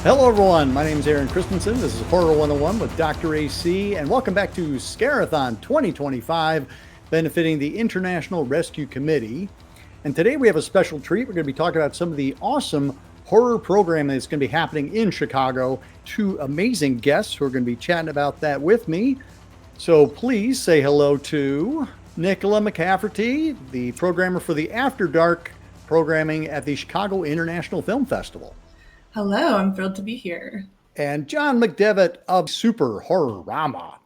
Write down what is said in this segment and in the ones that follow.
Hello, everyone. My name is Aaron Christensen. This is Horror 101 with Dr. AC, and welcome back to SCARE-A-THON 2025, benefiting the International Rescue Committee. And today we have a special treat. We're going to be talking about some of the awesome horror programming that's going to be happening in Chicago. Two amazing guests who are going to be chatting about that with me. So please say hello to Nicola McCafferty, the programmer for the After Dark programming at the Chicago International Film Festival. Hello, I'm thrilled to be here. And John McDevitt of Super-Horror-Rama.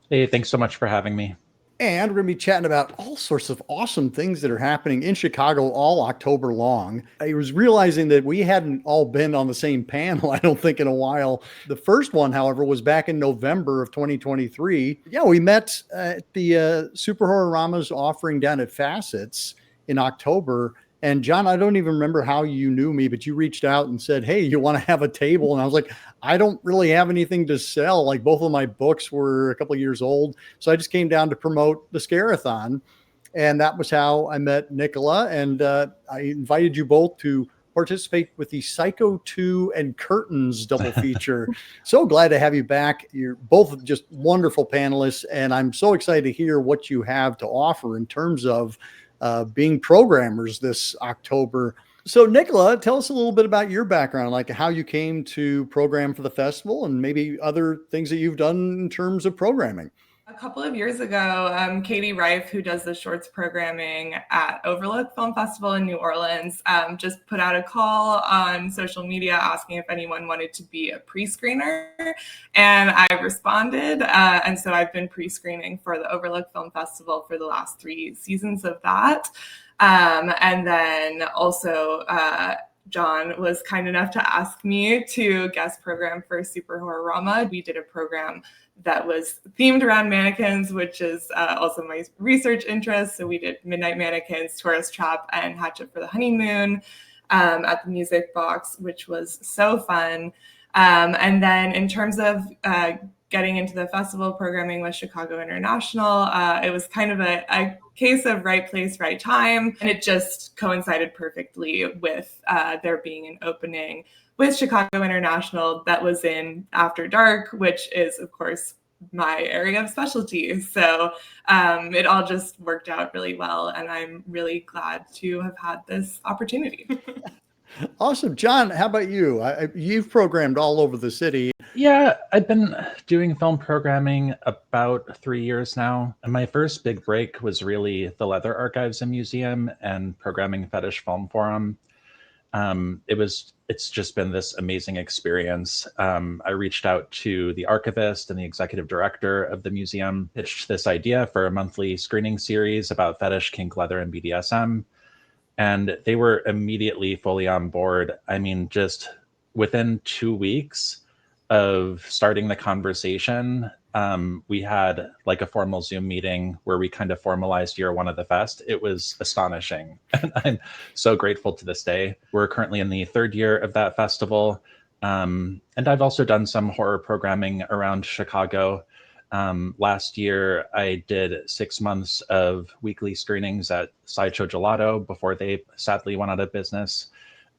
Hey, thanks so much for having me. And we're going to be chatting about all sorts of awesome things that are happening in Chicago all October long. I was realizing that we hadn't all been on the same panel, I don't think, in a while. The first one, however, was back in November of 2023. Yeah, we met at the Super-Horror-Rama's offering down at Facets in October. And John, I don't even remember how you knew me, but you reached out and said, hey, you want to have a table? And I was like, I don't really have anything to sell. Like, both of my books were a couple of years old. So I just came down to promote the SCARE-A-THON. And that was how I met Nicola. And I invited you both to participate with the Psycho 2 and Curtains double feature. So glad to have you back. You're both just wonderful panelists. And I'm so excited to hear what you have to offer in terms of being programmers this October. So Nicola, tell us a little bit about your background, like how you came to program for the festival and maybe other things that you've done in terms of programming. A couple of years ago, Katie Reif, who does the shorts programming at Overlook Film Festival in New Orleans, just put out a call on social media asking if anyone wanted to be a pre-screener. And I responded. And so I've been pre-screening for the Overlook Film Festival for the last 3 seasons of that. And then also, John was kind enough to ask me to guest program for Super-Horror-Rama. We did a program that was themed around mannequins, which is also my research interest. So we did Midnight Mannequins, Tourist Trap, and Hatchet for the Honeymoon at the Music Box, which was so fun. And then in terms of getting into the festival programming with Chicago International, it was kind of a case of right place, right time. And it just coincided perfectly with there being an opening with Chicago International that was in After Dark, which is, of course, my area of specialty. So it all just worked out really well. And I'm really glad to have had this opportunity. Awesome. John, how about you? You've programmed all over the city. Yeah, I've been doing film programming about 3 years now. And my first big break was really the Leather Archives and Museum and programming Fetish Film Forum. It's just been this amazing experience. I reached out to the archivist and the executive director of the museum, pitched this idea for a monthly screening series about fetish, kink, leather, and BDSM. And they were immediately fully on board. I mean, just within 2 weeks of starting the conversation, we had like a formal Zoom meeting where we kind of formalized year one of the fest. It was astonishing. And I'm so grateful to this day. We're currently in the 3rd year of that festival. And I've also done some horror programming around Chicago. Last year, I did 6 months of weekly screenings at Sideshow Gelato before they sadly went out of business.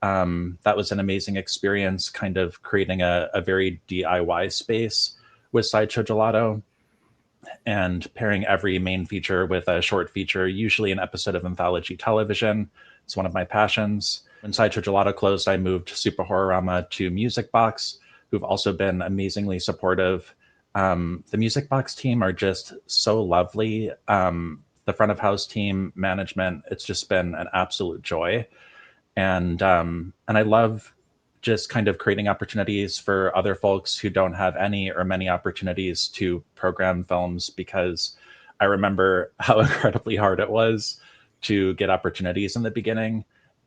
That was an amazing experience, kind of creating a very DIY space with Sideshow Gelato and pairing every main feature with a short feature, usually an episode of anthology television. It's one of my passions. When Sideshow Gelato closed, I moved Super-Horror-Rama to Music Box, who've also been amazingly supportive. The Music Box team are just so lovely. The front of house team, management, it's just been an absolute joy. And I love just kind of creating opportunities for other folks who don't have any or many opportunities to program films, because I remember how incredibly hard it was to get opportunities in the beginning.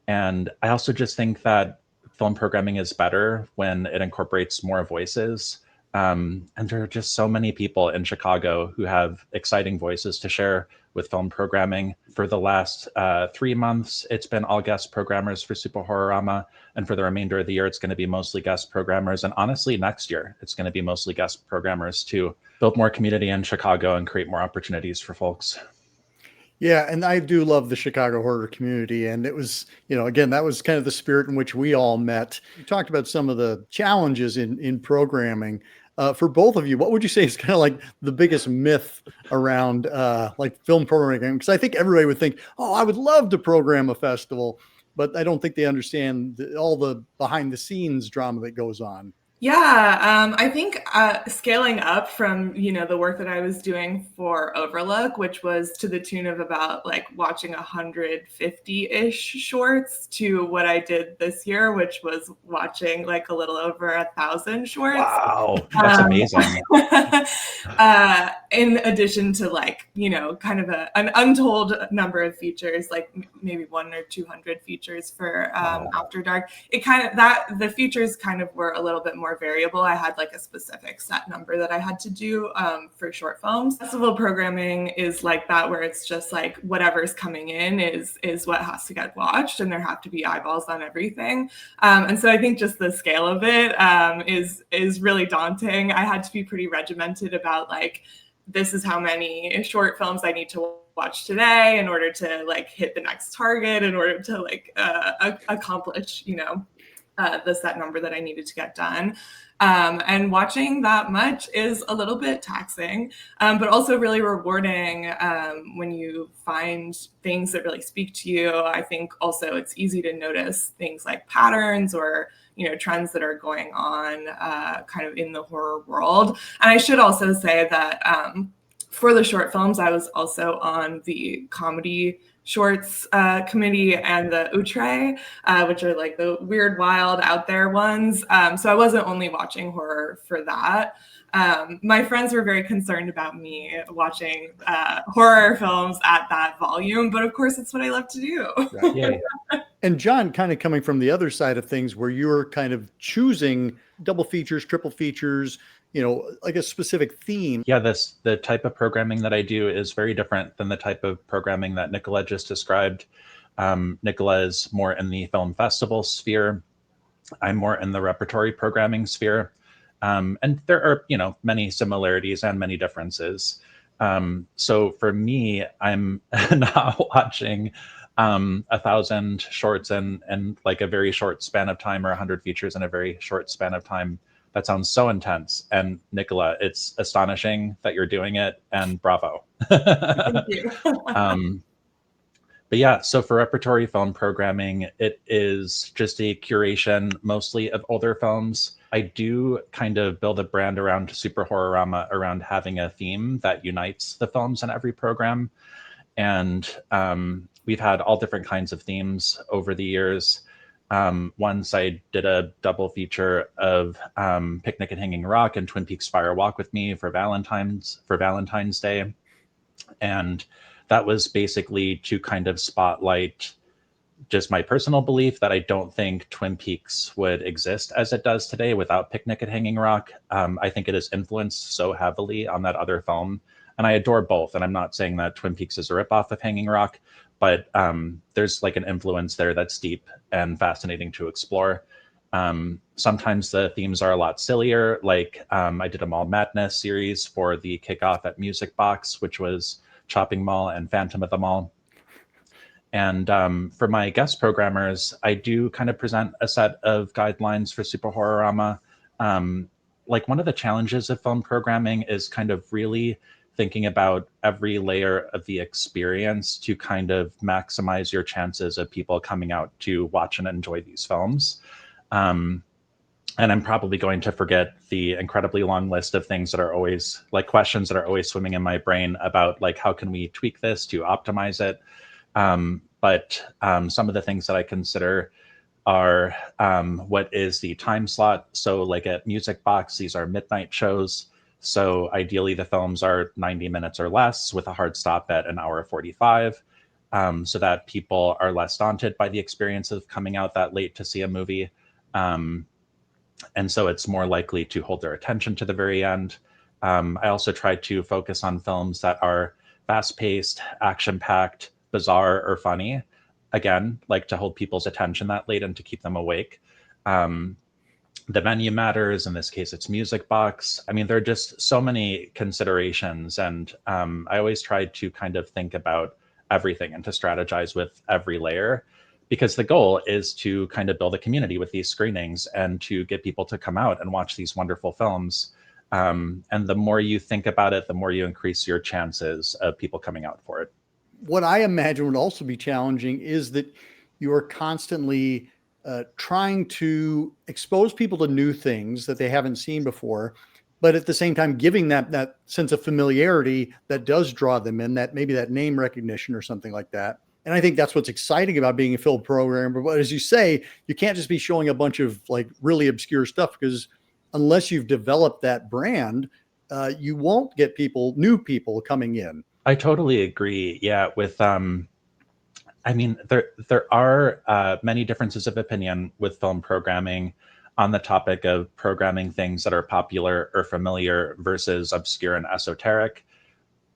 And I also just think that film programming is better when it incorporates more voices. And there are just so many people in Chicago who have exciting voices to share with film programming. For the last 3 months, it's been all guest programmers for Super-Horror-Rama. And for the remainder of the year, it's going to be mostly guest programmers. And honestly, next year, it's going to be mostly guest programmers to build more community in Chicago and create more opportunities for folks. Yeah, and I do love the Chicago horror community. And it was, again, that was kind of the spirit in which we all met. You talked about some of the challenges in programming. For both of you, what would you say is kind of like the biggest myth around like film programming? Because I think everybody would think, oh, I would love to program a festival, but I don't think they understand all the behind the scenes drama that goes on. Yeah, I think scaling up from, the work that I was doing for Overlook, which was to the tune of about like watching 150-ish shorts, to what I did this year, which was watching like a little over 1,000 shorts. Wow, that's amazing. In addition to like, kind of an untold number of features, like maybe 100 or 200 features for After Dark. It kind of, the features kind of were a little bit more variable. I had like a specific set number that I had to do for short films. Festival programming is like that, where it's just like whatever's coming in is what has to get watched, and there have to be eyeballs on everything. And so I think just the scale of it is really daunting. I had to be pretty regimented about like, this is how many short films I need to watch today in order to like hit the next target, in order to like accomplish, the set number that I needed to get done. And watching that much is a little bit taxing, but also really rewarding when you find things that really speak to you. I think also it's easy to notice things like patterns or trends that are going on kind of in the horror world. And I should also say that for the short films, I was also on the comedy shorts committee and the outre, which are like the weird, wild, out there ones. So I wasn't only watching horror for that. My friends were very concerned about me watching horror films at that volume, but of course it's what I love to do. Right. Yeah. And John, kind of coming from the other side of things, where you're kind of choosing double features, triple features, like a specific theme. Yeah, the type of programming that I do is very different than the type of programming that Nicola just described. Nicola is more in the film festival sphere. I'm more in the repertory programming sphere. And there are, many similarities and many differences. So for me, I'm not watching 1,000 shorts and like a very short span of time, or 100 features in a very short span of time. That sounds so intense. And Nicola, it's astonishing that you're doing it, and bravo. Thank you. But yeah, so for repertory film programming, it is just a curation mostly of older films. I do kind of build a brand around Super-Horror-Rama around having a theme that unites the films in every program. And we've had all different kinds of themes over the years. Once I did a double feature of Picnic at Hanging Rock and Twin Peaks Fire Walk with Me for Valentine's Day. And that was basically to kind of spotlight just my personal belief that I don't think Twin Peaks would exist as it does today without Picnic at Hanging Rock. I think it is influenced so heavily on that other film. And I adore both. And I'm not saying that Twin Peaks is a ripoff of Hanging Rock, but there's like an influence there that's deep and fascinating to explore. Sometimes the themes are a lot sillier. Like I did a Mall Madness series for the kickoff at Music Box, which was Chopping Mall and Phantom of the Mall. And for my guest programmers, I do kind of present a set of guidelines for Super-Horror-Rama. Like one of the challenges of film programming is kind of really thinking about every layer of the experience to kind of maximize your chances of people coming out to watch and enjoy these films. And I'm probably going to forget the incredibly long list of things that are always like questions that are always swimming in my brain about like, how can we tweak this to optimize it? But some of the things that I consider are what is the time slot? So like at Music Box, these are midnight shows. So ideally the films are 90 minutes or less with a hard stop at an hour 45, so that people are less daunted by the experience of coming out that late to see a movie. And so it's more likely to hold their attention to the very end. I also try to focus on films that are fast-paced, action-packed, bizarre, or funny. Again, like to hold people's attention that late and to keep them awake. The venue matters. In this case, it's Music Box. I mean, there are just so many considerations. And I always try to kind of think about everything and to strategize with every layer, because the goal is to kind of build a community with these screenings and to get people to come out and watch these wonderful films. And the more you think about it, the more you increase your chances of people coming out for it. What I imagine would also be challenging is that you are constantly trying to expose people to new things that they haven't seen before, but at the same time giving that sense of familiarity that does draw them in, that maybe that name recognition or something like that. And I think that's what's exciting about being a film programmer. But as you say, you can't just be showing a bunch of like really obscure stuff, because unless you've developed that brand, you won't get new people coming in. I totally agree. Yeah, with I mean, there are many differences of opinion with film programming on the topic of programming things that are popular or familiar versus obscure and esoteric.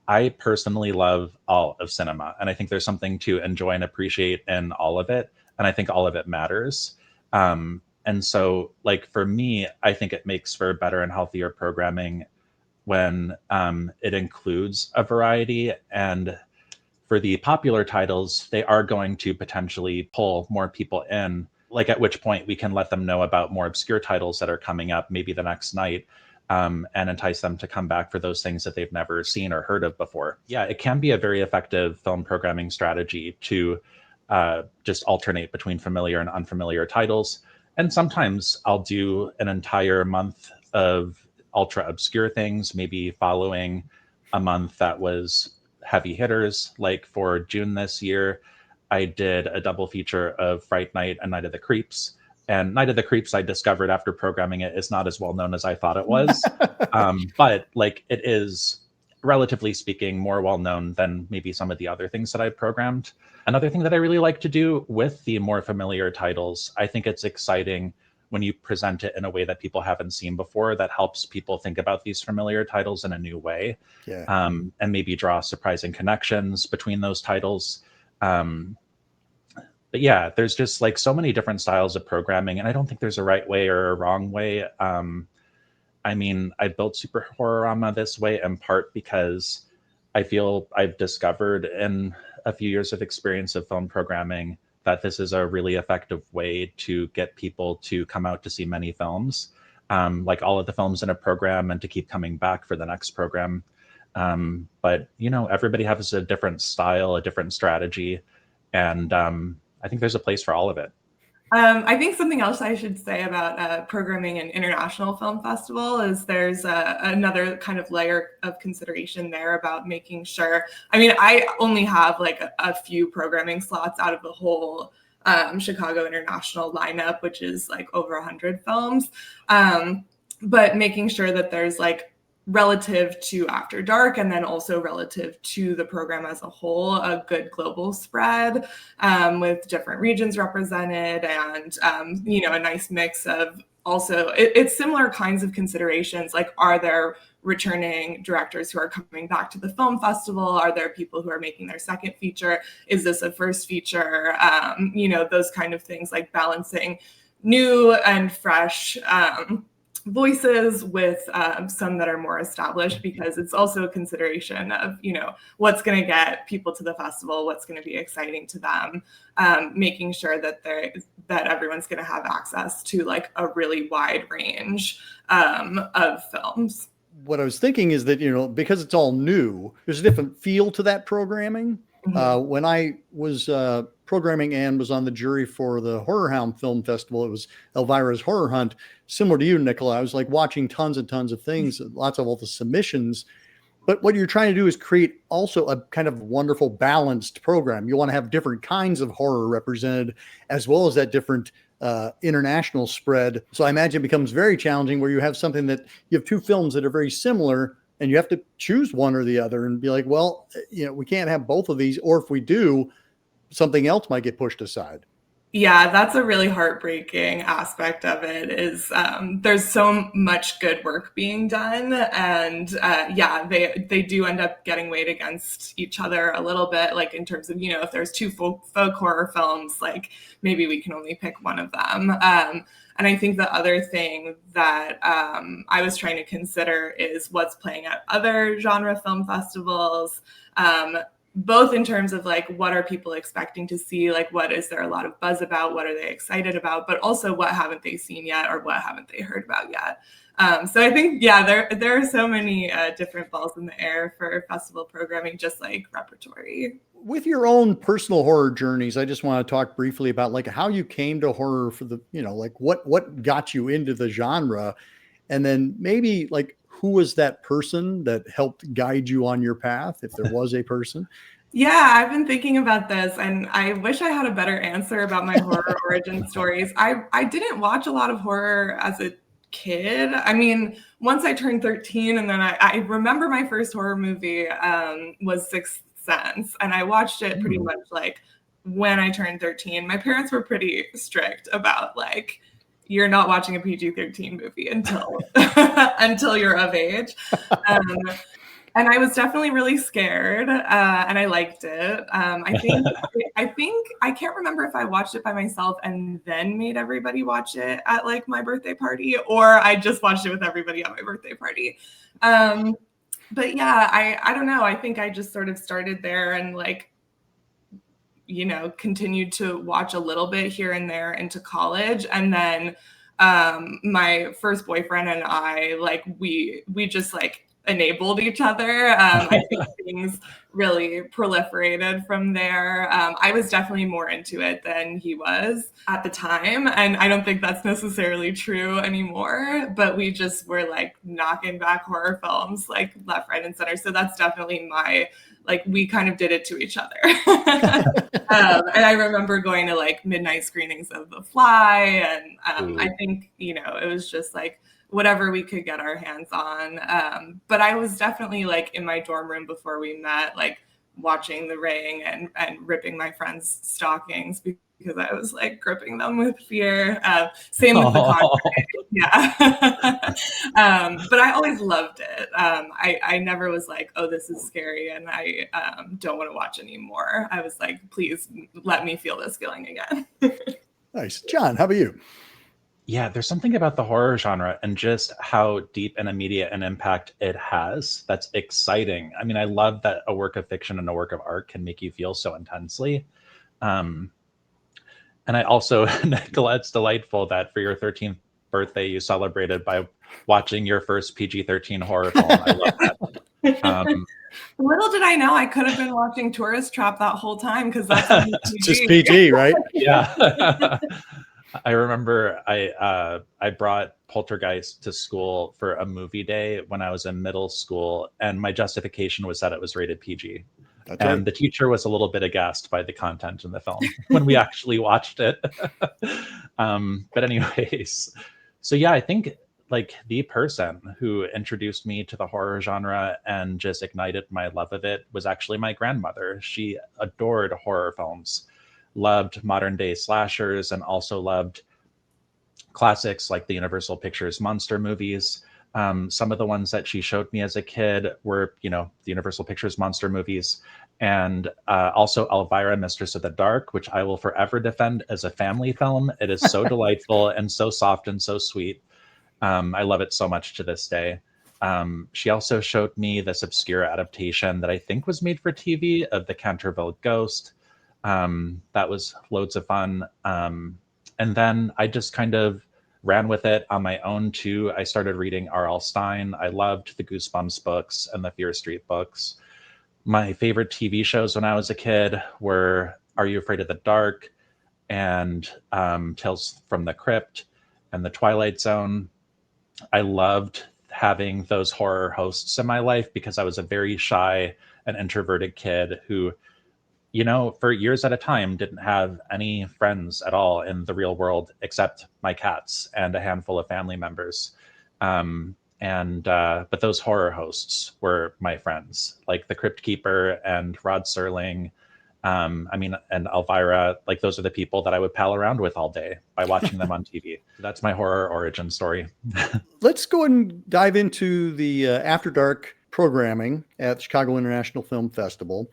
I personally love all of cinema, and I think there's something to enjoy and appreciate in all of it, and I think all of it matters. And so, like for me, I think it makes for better and healthier programming when it includes a variety. And for the popular titles, they are going to potentially pull more people in, like at which point we can let them know about more obscure titles that are coming up maybe the next night, and entice them to come back for those things that they've never seen or heard of before. Yeah, it can be a very effective film programming strategy to just alternate between familiar and unfamiliar titles. And sometimes I'll do an entire month of ultra obscure things, maybe following a month that was heavy hitters. Like for June this year, I did a double feature of Fright Night and Night of the Creeps. And Night of the Creeps, I discovered after programming it, is not as well known as I thought it was. But like it is, relatively speaking, more well known than maybe some of the other things that I programmed. Another thing that I really like to do with the more familiar titles, I think it's exciting when you present it in a way that people haven't seen before, that helps people think about these familiar titles in a new way. Yeah. And maybe draw surprising connections between those titles. But yeah, there's just like so many different styles of programming, and I don't think there's a right way or a wrong way. I mean, I built Super-Horror-Rama this way in part because I feel I've discovered in a few years of experience of film programming that this is a really effective way to get people to come out to see many films, like all of the films in a program, and to keep coming back for the next program. But, you know, everybody has a different style, a different strategy, and I think there's a place for all of it. I think something else I should say about programming an international film festival is there's another kind of layer of consideration there about making sure. I mean, I only have like a few programming slots out of the whole Chicago International lineup, which is like over 100 films. But making sure that there's like relative to After Dark, and then also relative to the program as a whole, a good global spread with different regions represented, and you know, a nice mix of also it's similar kinds of considerations, like are there returning directors who are coming back to the film festival? Are there people who are making their second feature? Is this a first feature? You know, those kind of things, like balancing new and fresh voices with some that are more established, because it's also a consideration of, you know, what's going to get people to the festival, what's going to be exciting to them, making sure that everyone's going to have access to like a really wide range of films. What I was thinking is that, you know, because it's all new, there's a different feel to that programming. Mm-hmm. When I was programming and was on the jury for the Horror Hound Film Festival, it was Elvira's Horror Hunt. Similar to you, Nicola, I was like watching tons and tons of things, lots of all the submissions. But what you're trying to do is create also a kind of wonderful balanced program. You want to have different kinds of horror represented, as well as that different international spread. So I imagine it becomes very challenging where you have something that you have two films that are very similar, and you have to choose one or the other and be like, well, you know, we can't have both of these, or if we do, something else might get pushed aside. Yeah, that's a really heartbreaking aspect of it, is there's so much good work being done, and yeah, they do end up getting weighed against each other a little bit, like in terms of, you know, if there's two folk horror films, like maybe we can only pick one of them. And I think the other thing that I was trying to consider is what's playing at other genre film festivals. both in terms of like, what are people expecting to see? Like, what is there a lot of buzz about? What are they excited about? But also, what haven't they seen yet, or what haven't they heard about yet? So I think, there are so many different balls in the air for festival programming, just like Repertory. With your own personal horror journeys, I just want to talk briefly about like how you came to horror for the, like what got you into the genre, and then maybe like who was that person that helped guide you on your path, if there was a person. Yeah, I've been thinking about this, and I wish I had a better answer about my horror origin stories. I didn't watch a lot of horror as a kid. I mean, once I turned 13, and then I remember my first horror movie was Sixth Sense, and I watched it pretty much like when I turned 13. My parents were pretty strict about like, you're not watching a PG-13 movie until until you're of age. And I was definitely really scared, and I liked it. I think I can't remember if I watched it by myself and then made everybody watch it at like my birthday party, or I just watched it with everybody at my birthday party. But yeah, I don't know. I think I just sort of started there and like, continued to watch a little bit here and there into college, and then my first boyfriend and I, like, we just like enabled each other. I think things really proliferated from there. I was definitely more into it than he was at the time, and I don't think that's necessarily true anymore, but we just were like knocking back horror films like left, right, and center. So that's definitely we kind of did it to each other. And I remember going to like midnight screenings of The Fly, and I think, it was just like whatever we could get our hands on. But I was definitely like in my dorm room before we met, like watching The Ring and ripping my friends' stockings because I was like gripping them with fear. Same with The Conjuring. Yeah. But I always loved it. I never was like, oh, this is scary and I don't want to watch anymore. I was like, please let me feel this feeling again. Nice. John, how about you? Yeah, there's something about the horror genre and just how deep and immediate an impact it has that's exciting. I mean, I love that a work of fiction and a work of art can make you feel so intensely. And I also, Nicola, it's delightful that for your 13th birthday, you celebrated by watching your first PG-13 horror film. I love that. Little did I know I could have been watching Tourist Trap that whole time, because that's just PG, right? Yeah. I remember I brought Poltergeist to school for a movie day when I was in middle school, and my justification was that it was rated PG. That's and right. The teacher was a little bit aghast by the content in the film when we actually watched it. But anyways, so yeah, I think like the person who introduced me to the horror genre and just ignited my love of it was actually my grandmother. She adored horror films, loved modern day slashers, and also loved classics like the Universal Pictures monster movies. Some of the ones that she showed me as a kid were, the Universal Pictures monster movies, and also Elvira, Mistress of the Dark, which I will forever defend as a family film. It is so delightful and so soft and so sweet. I love it so much to this day. She also showed me this obscure adaptation that I think was made for TV of the Canterville Ghost. That was loads of fun. And then I just kind of ran with it on my own too. I started reading R.L. Stine. I loved the Goosebumps books and the Fear Street books. My favorite TV shows when I was a kid were Are You Afraid of the Dark and Tales from the Crypt and The Twilight Zone. I loved having those horror hosts in my life because I was a very shy and introverted kid who, for years at a time didn't have any friends at all in the real world except my cats and a handful of family members. But those horror hosts were my friends, like the Crypt Keeper and Rod Serling. And Elvira, like those are the people that I would pal around with all day by watching them on TV. That's my horror origin story. Let's go and dive into the After Dark programming at Chicago International Film Festival.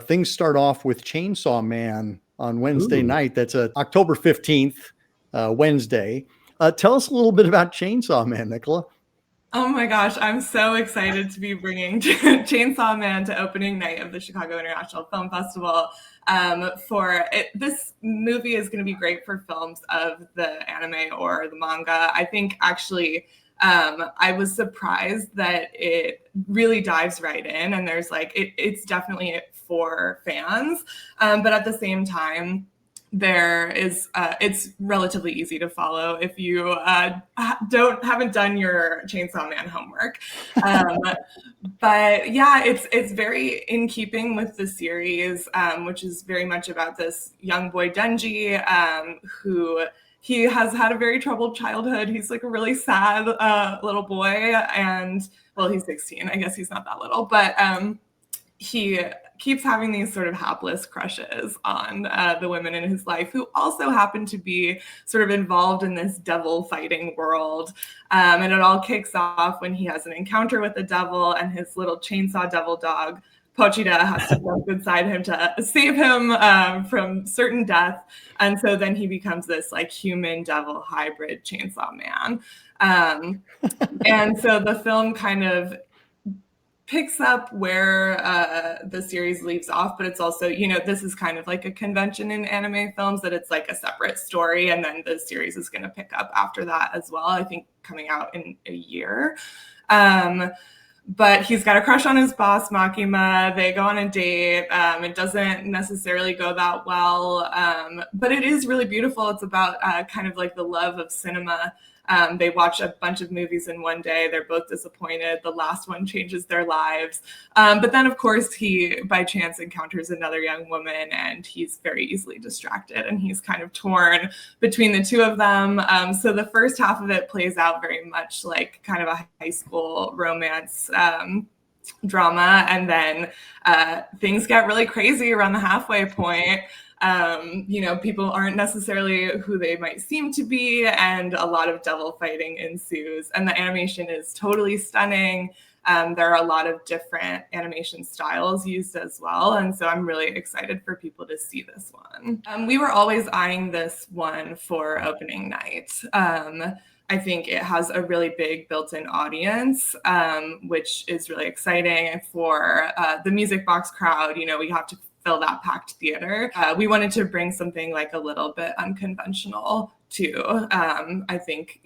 Things start off with Chainsaw Man on Wednesday night. That's October 15th, Wednesday. Tell us a little bit about Chainsaw Man, Nicola. Oh my gosh, I'm so excited to be bringing Chainsaw Man to opening night of the Chicago International Film Festival. This movie is going to be great for films of the anime or the manga. I think actually I was surprised that it really dives right in, and there's it's definitely for fans, but at the same time, it's relatively easy to follow if you haven't done your Chainsaw Man homework. But yeah, it's very in keeping with the series, which is very much about this young boy Denji, who he has had a very troubled childhood. He's like a really sad little boy, and well, he's 16. I guess he's not that little, but he keeps having these sort of hapless crushes on the women in his life who also happen to be sort of involved in this devil fighting world. And it all kicks off when he has an encounter with the devil, and his little chainsaw devil dog, Pochita, has to jump inside him to save him from certain death. And so then he becomes this like human devil hybrid chainsaw man. And so the film kind of picks up where the series leaves off, but it's also, this is kind of like a convention in anime films that it's like a separate story, and then the series is going to pick up after that as well, I think coming out in a year. But he's got a crush on his boss, Makima. They go on a date. It doesn't necessarily go that well, but it is really beautiful. It's about kind of like the love of cinema. They watch a bunch of movies in one day. They're both disappointed. The last one changes their lives. But then, of course, he, by chance, encounters another young woman, and he's very easily distracted, and he's kind of torn between the two of them. So the first half of it plays out very much like kind of a high school romance drama, and then things get really crazy around the halfway point. People aren't necessarily who they might seem to be, and a lot of devil fighting ensues. And the animation is totally stunning. There are a lot of different animation styles used as well. And so I'm really excited for people to see this one. We were always eyeing this one for opening night. I think it has a really big built-in audience, which is really exciting for the Music Box crowd. We have to fill that packed theater. We wanted to bring something like a little bit unconventional too. I think,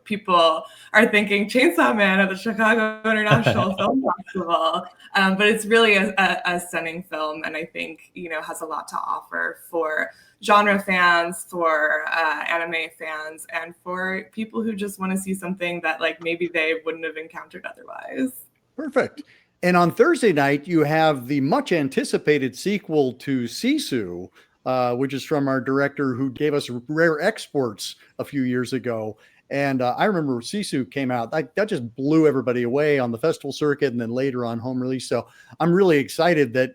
people are thinking Chainsaw Man at the Chicago International Film Festival, but it's really a stunning film, and I think, has a lot to offer for genre fans, for anime fans, and for people who just want to see something that like maybe they wouldn't have encountered otherwise. Perfect. And on Thursday night, you have the much anticipated sequel to Sisu, which is from our director who gave us Rare Exports a few years ago. And I remember Sisu came out, that just blew everybody away on the festival circuit and then later on home release. So I'm really excited that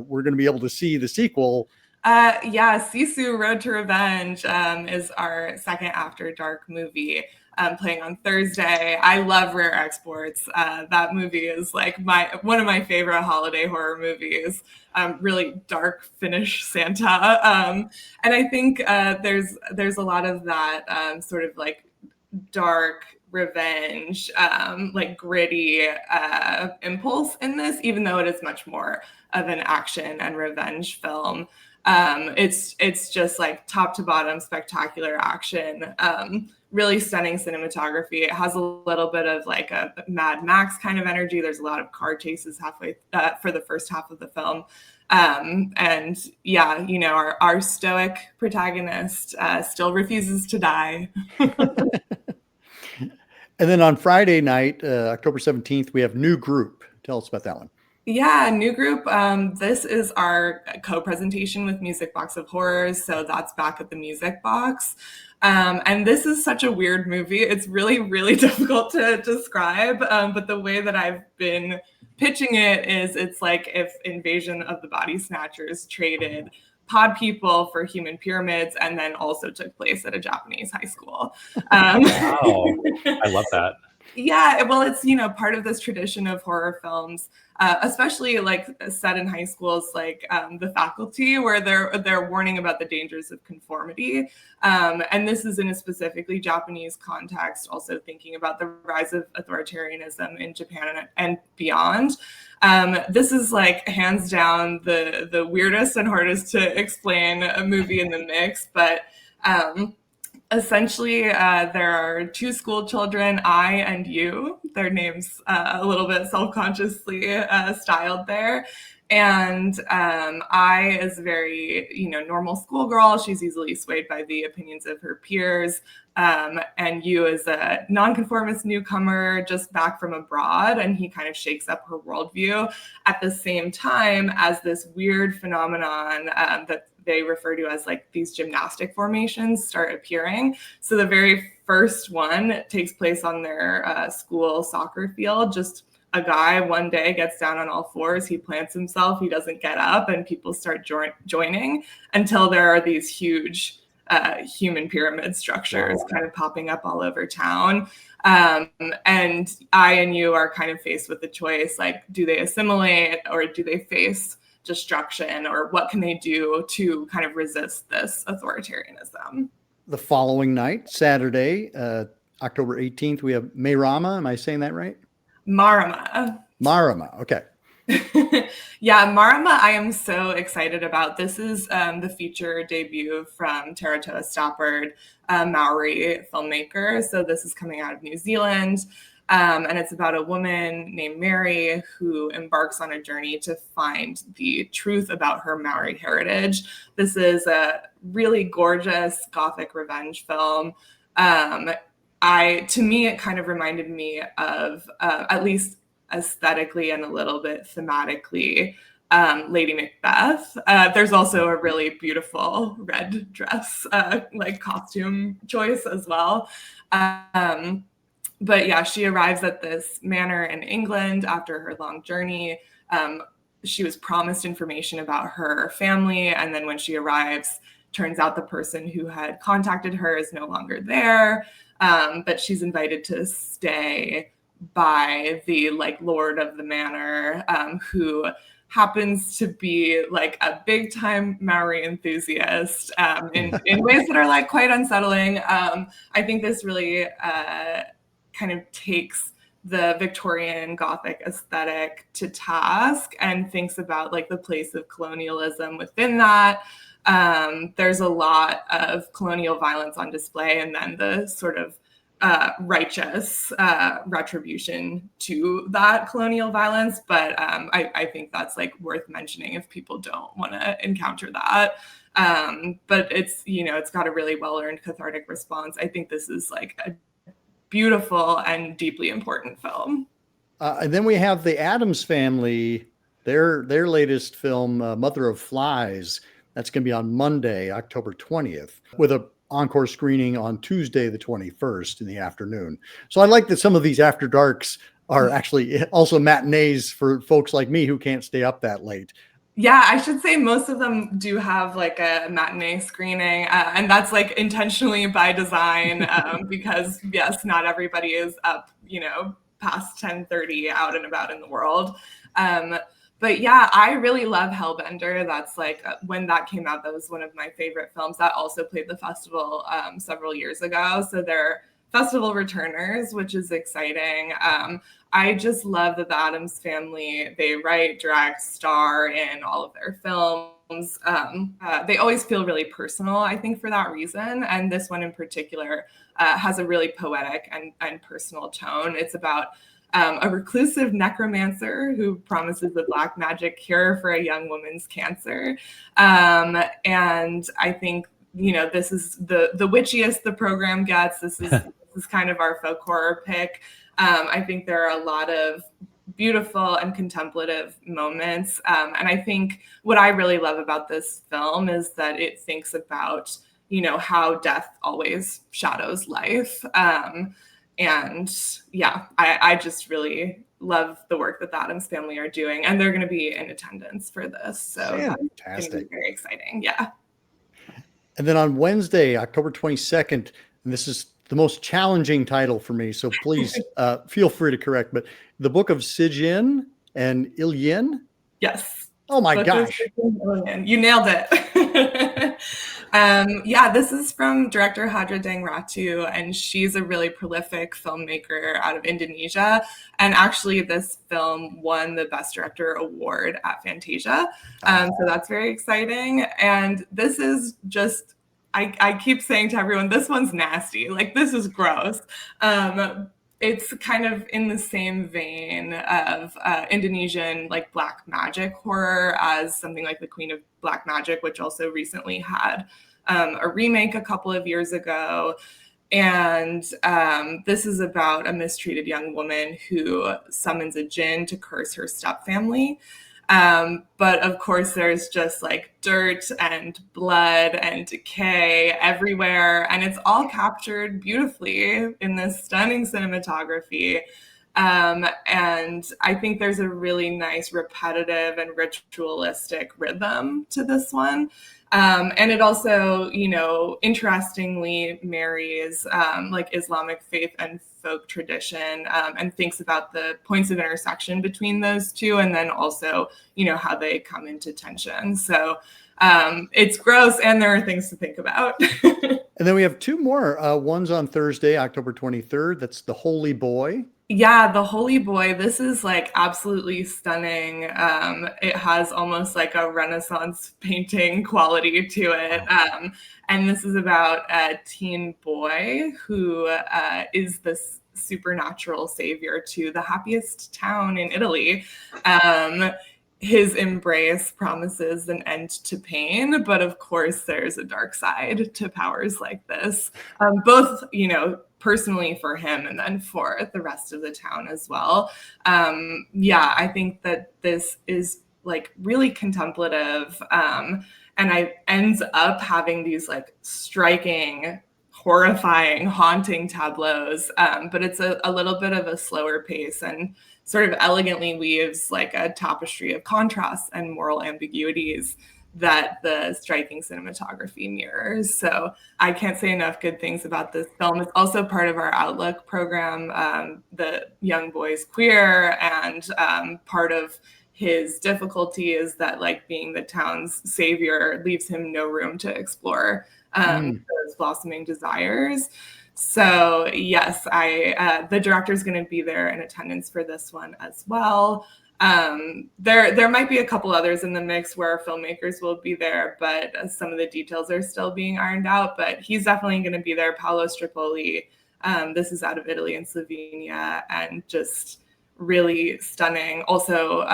we're going to be able to see the sequel. Sisu Road to Revenge is our second After Dark movie. Playing on Thursday. I love Rare Exports. That movie is like one of my favorite holiday horror movies. Really dark Finnish Santa, and I think there's a lot of that sort of like dark revenge, like gritty impulse in this, even though it is much more of an action and revenge film. It's just like top to bottom spectacular action. Really stunning cinematography. It has a little bit of like a Mad Max kind of energy. There's a lot of car chases halfway for the first half of the film. And yeah, our stoic protagonist still refuses to die. And then on Friday night, October 17th, we have New Group. Tell us about that one. Yeah, New Group. This is our co-presentation with Music Box of Horrors. So that's back at the Music Box. And this is such a weird movie. It's really, really difficult to describe. But the way that I've been pitching it is it's like if Invasion of the Body Snatchers traded pod people for human pyramids and then also took place at a Japanese high school. Wow, I love that. Yeah, well, it's, part of this tradition of horror films, especially like set in high schools, like The Faculty, where they're warning about the dangers of conformity. And this is in a specifically Japanese context, also thinking about the rise of authoritarianism in Japan and beyond. This is like hands down the weirdest and hardest to explain a movie in the mix, but essentially, there are two school children, I and you. Their names a little bit self-consciously styled there. And I is a very, normal schoolgirl. She's easily swayed by the opinions of her peers. And you is a nonconformist newcomer just back from abroad, and he kind of shakes up her worldview at the same time as this weird phenomenon that they refer to as like these gymnastic formations start appearing. So the very first one takes place on their school soccer field. Just a guy one day gets down on all fours, he plants himself, he doesn't get up, and people start joining until there are these huge human pyramid structures kind of popping up all over town. And I and you are kind of faced with the choice, like, do they assimilate or do they face destruction, or what can they do to kind of resist this authoritarianism? The following night, Saturday, October 18th, we have Rama. Am I saying that right? Marama. Okay. Yeah, Marama, I am so excited about. This is the feature debut from Taratoa Stappard, a Maori filmmaker. So this is coming out of New Zealand. And it's about a woman named Mary who embarks on a journey to find the truth about her Maori heritage. This is a really gorgeous Gothic revenge film. To me, it kind of reminded me of, at least aesthetically and a little bit thematically, Lady Macbeth. There's also a really beautiful red dress, like costume choice as well. But yeah, she arrives at this manor in England after her long journey. She was promised information about her family, and then when she arrives, turns out the person who had contacted her is no longer there. But she's invited to stay by the lord of the manor, who happens to be like a big time Maori enthusiast, in ways that are quite unsettling. I think this really kind of takes the Victorian Gothic aesthetic to task and thinks about the place of colonialism within that. There's a lot of colonial violence on display, and then the sort of righteous retribution to that colonial violence. But I think that's worth mentioning if people don't want to encounter that. But it's got a really well-earned cathartic response. I think this is a beautiful and deeply important film. And then we have the Addams Family, their latest film, Mother of Flies. That's going to be on Monday, October 20th, with a encore screening on Tuesday, the 21st in the afternoon. So I like that some of these after darks are actually also matinees for folks like me who can't stay up that late. Yeah, I should say most of them do have a matinee screening, and that's intentionally by design, because yes, not everybody is up, past 10:30 out and about in the world. But yeah, I really love Hellbender. That's when that came out, that was one of my favorite films. That also played the festival several years ago. So they're festival returners, which is exciting. I just love that the Addams Family, they write, direct, star in all of their films. They always feel really personal, I think, for that reason. And this one in particular has a really poetic and personal tone. It's about a reclusive necromancer who promises a black magic cure for a young woman's cancer. And I think, this is the witchiest the program gets. This is kind of our folk horror pick. I think there are a lot of beautiful and contemplative moments. And I think what I really love about this film is that it thinks about, how death always shadows life. And yeah, I just really love the work that the Addams Family are doing, and they're going to be in attendance for this. So that's going to be very exciting. Yeah. And then on Wednesday, October 22nd, and this is the most challenging title for me. So please feel free to correct. But The Book of Sijin and Ilyin. Yes. Oh my gosh. You nailed it. Yeah, this is from director Hadra Dangratu, and she's a really prolific filmmaker out of Indonesia. And actually, this film won the Best Director award at Fantasia. So that's very exciting. And this is just, I keep saying to everyone, this one's nasty. Like, this is gross. It's kind of in the same vein of Indonesian like black magic horror as something like The Queen of Black Magic, which also recently had a remake a couple of years ago. And this is about a mistreated young woman who summons a djinn to curse her stepfamily. But of course, there's just like dirt and blood and decay everywhere. And it's all captured beautifully in this stunning cinematography. And I think there's a really nice repetitive and ritualistic rhythm to this one. And it also, you know, interestingly marries like Islamic faith and folk tradition and thinks about the points of intersection between those two, and then also, you know, how they come into tension. So it's gross, and there are things to think about. And then we have two more. One's on Thursday, October 23rd. That's The Holy Boy. Yeah, The Holy Boy. This is like absolutely stunning. It has almost like a Renaissance painting quality to it. And this is about a teen boy who is this supernatural savior to the happiest town in Italy. His embrace promises an end to pain, but of course there's a dark side to powers like this, both, you know, personally for him and then for the rest of the town as well. Yeah, I think that this is like really contemplative, and I ends up having these like striking, horrifying, haunting tableaus, but it's a little bit of a slower pace and sort of elegantly weaves like a tapestry of contrasts and moral ambiguities that the striking cinematography mirrors. So I can't say enough good things about this film. It's also part of our Outlook program, The Young Boy's Queer, and part of his difficulty is that like being the town's savior leaves him no room to explore those blossoming desires. So yes, the director's going to be there in attendance for this one as well. There might be a couple others in the mix where filmmakers will be there, but some of the details are still being ironed out. But he's definitely going to be there. Paolo Stripoli. This is out of Italy and Slovenia, and just really stunning. Also,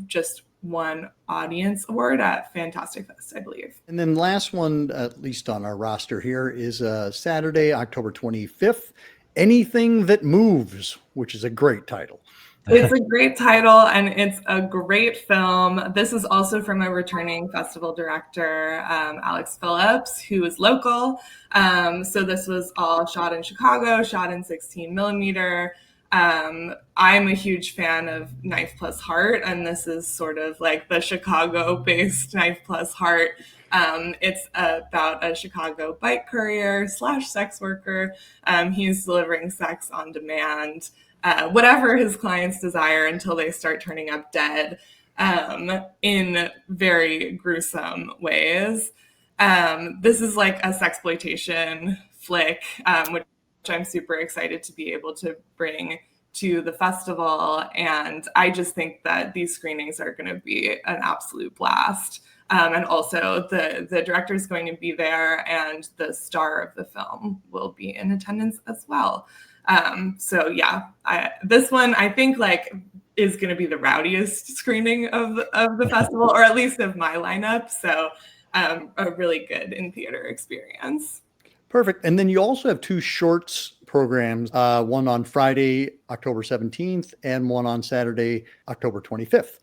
just won audience award at Fantastic Fest, I believe. And then last one, at least on our roster here, is Saturday, October 25th, Anything That Moves, which is a great title. It's a great title, and it's a great film. This is also from a returning festival director, Alex Phillips, who is local. So this was all shot in Chicago, shot in 16 millimeter. I'm a huge fan of Knife Plus Heart, and this is sort of like the Chicago-based Knife Plus Heart. It's about a Chicago bike courier / sex worker. He's delivering sex on demand, whatever his clients desire, until they start turning up dead in very gruesome ways. This is like a sexploitation flick, which I'm super excited to be able to bring to the festival. And I just think that these screenings are going to be an absolute blast. And also the director is going to be there, and the star of the film will be in attendance as well. So yeah, this one I think like is going to be the rowdiest screening of the festival, or at least of my lineup. So a really good in-theater experience. Perfect. And then you also have two shorts programs, one on Friday, October 17th, and one on Saturday, October 25th.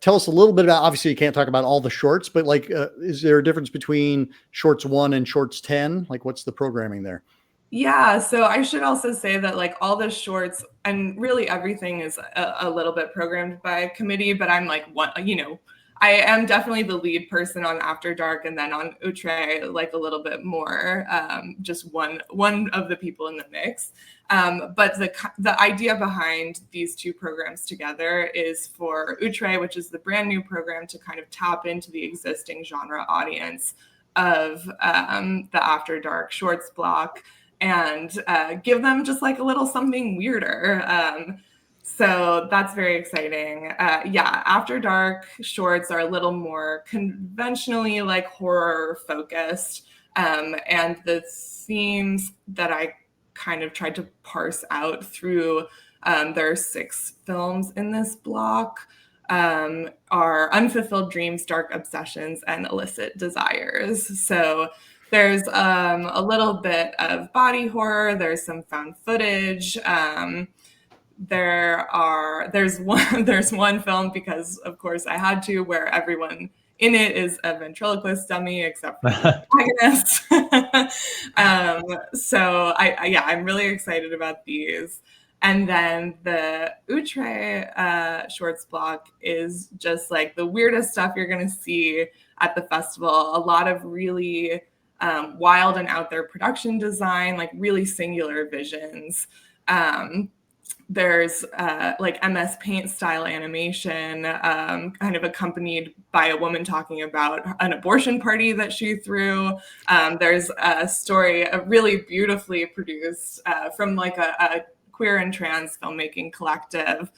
Tell us a little bit about, obviously you can't talk about all the shorts, but like, is there a difference between shorts 1 and shorts 10? Like, what's the programming there? Yeah, so I should also say that like all the shorts and really everything is a little bit programmed by committee, but I'm like one, you know, I am definitely the lead person on After Dark, and then on Outre, like a little bit more, just one of the people in the mix. But the idea behind these two programs together is for Outre, which is the brand new program, to kind of tap into the existing genre audience of the After Dark shorts block and give them just like a little something weirder. So that's very exciting. Yeah, After Dark shorts are a little more conventionally like horror focused. And the themes that I kind of tried to parse out through, there are 6 films in this block, are unfulfilled dreams, dark obsessions, and illicit desires. So there's a little bit of body horror, there's some found footage, there's one film, because of course I had to, where everyone in it is a ventriloquist dummy except for the protagonist. So I'm really excited about these. And then the Outre shorts block is just like the weirdest stuff you're going to see at the festival. A lot of really wild and out there production design, like really singular visions. There's like MS Paint style animation, kind of accompanied by a woman talking about an abortion party that she threw. There's a story, a really beautifully produced from like a queer and trans filmmaking collective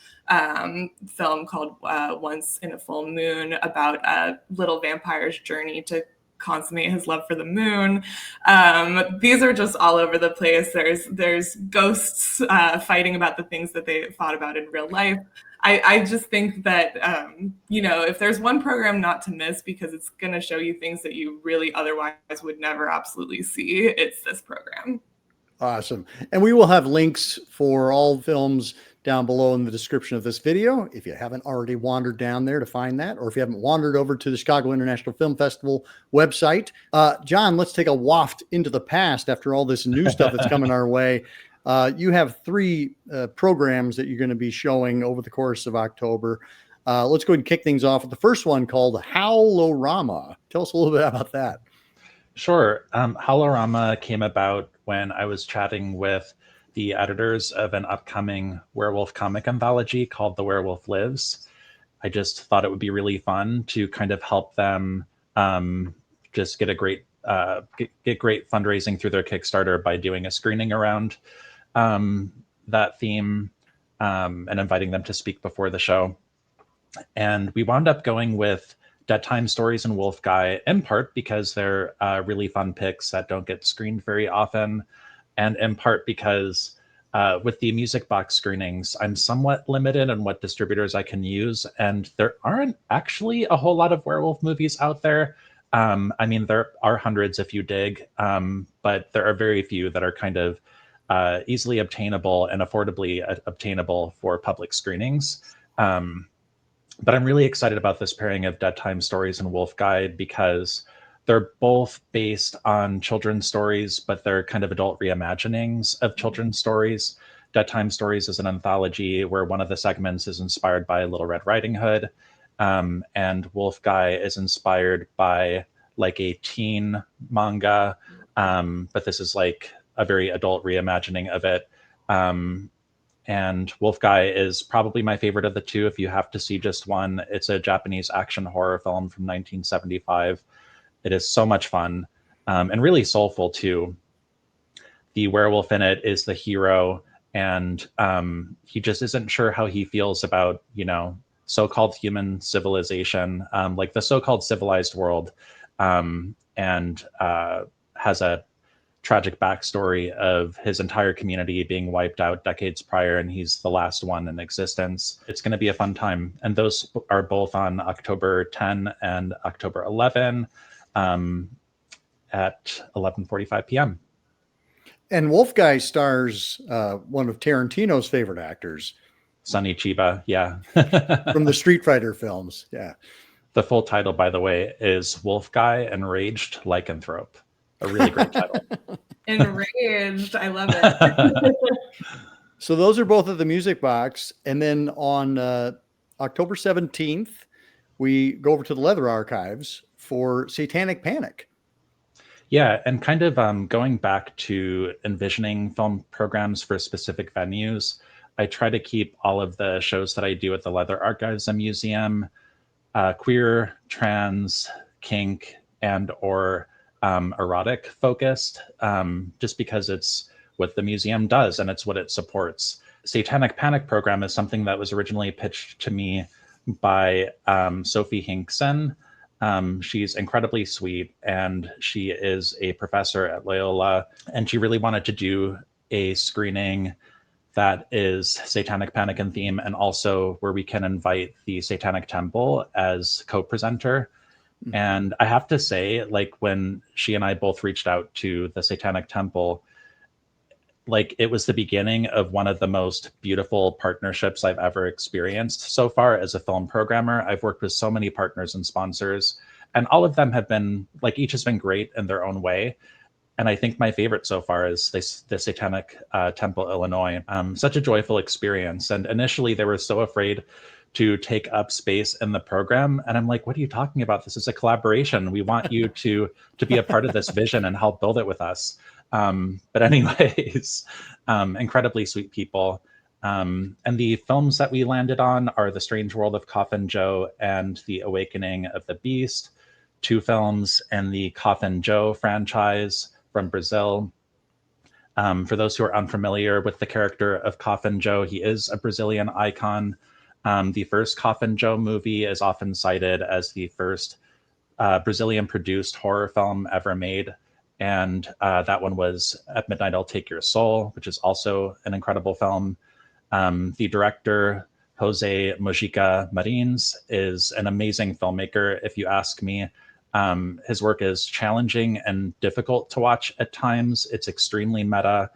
film called Once in a Full Moon, about a little vampire's journey to consummate his love for the moon. These are just all over the place. There's ghosts fighting about the things that they thought about in real life. I just think that, if there's one program not to miss because it's going to show you things that you really otherwise would never absolutely see, it's this program. Awesome. And we will have links for all films down below in the description of this video, if you haven't already wandered down there to find that, or if you haven't wandered over to the Chicago International Film Festival website. John, let's take a waft into the past after all this new stuff that's coming our way. You have 3 programs that you're going to be showing over the course of October. Let's go ahead and kick things off with the first one, called Howlorama. Tell us a little bit about that. Sure. Howlorama came about when I was chatting with the editors of an upcoming werewolf comic anthology called The Werewolf Lives. I just thought it would be really fun to kind of help them just get a great get great fundraising through their Kickstarter by doing a screening around that theme and inviting them to speak before the show. And we wound up going with Dead Time Stories and Wolf Guy, in part because they're really fun picks that don't get screened very often, and in part because with the music box screenings, I'm somewhat limited on what distributors I can use, and there aren't actually a whole lot of werewolf movies out there. I mean, there are hundreds if you dig, but there are very few that are kind of easily obtainable and affordably obtainable for public screenings. But I'm really excited about this pairing of Dead Time Stories and Wolf Guide because they're both based on children's stories, but they're kind of adult reimaginings of children's stories. Dead Time Stories is an anthology where one of the segments is inspired by Little Red Riding Hood, and Wolf Guy is inspired by like a teen manga, but this is like a very adult reimagining of it. And Wolf Guy is probably my favorite of the two if you have to see just one. It's a Japanese action horror film from 1975. It is so much fun and really soulful too. The werewolf in it is the hero, and he just isn't sure how he feels about, so-called human civilization, like the so-called civilized world, and has a tragic backstory of his entire community being wiped out decades prior, and he's the last one in existence. It's going to be a fun time, and those are both on October 10 and October 11 at 11:45 p.m. And Wolf Guy stars one of Tarantino's favorite actors, Sonny Chiba, yeah. from the Street Fighter films. Yeah. The full title, by the way, is Wolf Guy Enraged Lycanthrope. A really great title. Enraged. I love it. So those are both at the Music Box. And then on October 17th, we go over to the Leather Archives for Satanic Panic. Yeah, and kind of going back to envisioning film programs for specific venues, I try to keep all of the shows that I do at the Leather Archives and Museum queer, trans, kink, and or erotic focused, just because it's what the museum does and it's what it supports. Satanic Panic program is something that was originally pitched to me by Sophie Hinkson. She's incredibly sweet, and she is a professor at Loyola, and she really wanted to do a screening that is Satanic Panic in theme, and also where we can invite the Satanic Temple as co-presenter. Mm-hmm. And I have to say, like, when she and I both reached out to the Satanic Temple, like, it was the beginning of one of the most beautiful partnerships I've ever experienced so far as a film programmer. I've worked with so many partners and sponsors, and all of them have been, like, each has been great in their own way. And I think my favorite so far is the Satanic Temple, Illinois. Such a joyful experience. And initially they were so afraid to take up space in the program. And I'm like, what are you talking about? This is a collaboration. We want you to be a part of this vision and help build it with us. But anyways, incredibly sweet people. And the films that we landed on are The Strange World of Coffin Joe and The Awakening of the Beast, 2 films in the Coffin Joe franchise from Brazil. For those who are unfamiliar with the character of Coffin Joe, he is a Brazilian icon. The first Coffin Joe movie is often cited as the first Brazilian-produced horror film ever made. And that one was At Midnight I'll Take Your Soul, which is also an incredible film. The director, Jose Mojica Marins, is an amazing filmmaker, if you ask me. His work is challenging and difficult to watch at times. It's extremely meta.